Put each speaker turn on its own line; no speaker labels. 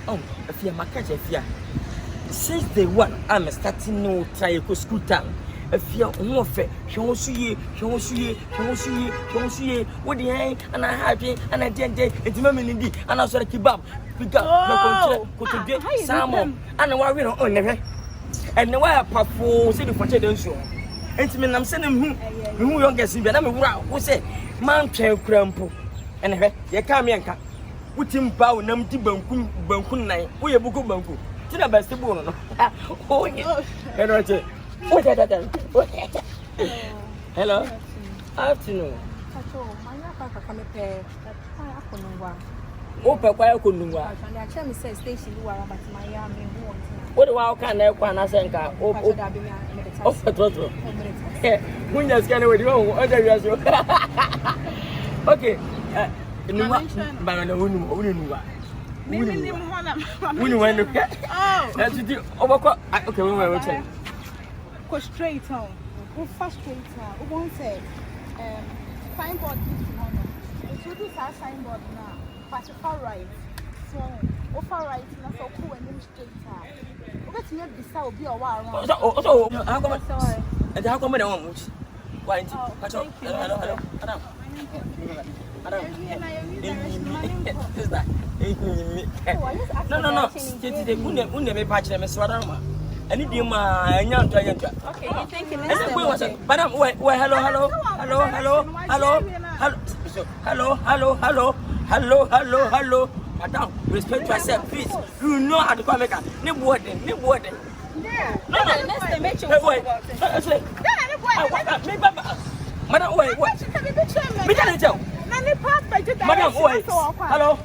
Oh, if you're my catch, if you since day one, I'm starting no try to school time. If you're more fair, she won't see you, what the hell, and I happy, and I did it's mommy and I saw the kebab. We got no control, salmon, and a warrior on never. And the wire pop for city for children show. And I'm sending who young guessing, but I'm a wow, who said, Mount Crampo, and you come here. Utim bao namti bangkun nai uye buku bangku tidak basti bu no oh hello hello afternoon
manya papa kamepe akonungwa
o pe kwa akonungwa
actually I tell me say station you are but maya me who want
what do I can na kwa na senka o trotro munya skane we di o da wiaso okay nuwa bana wunu nuwa
Mimi mhona
wunu wanu na titi obako okay we check
go straight on go fast straight on we won't say signboard this one it will do that signboard now pass far right so far right na so cool and straight on we get me bisa obi o wa around
so how come they want much why it hello no. Unde me patch them swadama. Any dima nyanto.
okay you think you listen
madam hello madam respect yourself please you know how to come make ne boarding
there
no
next time make sure
madam wait me tell you madam wait hello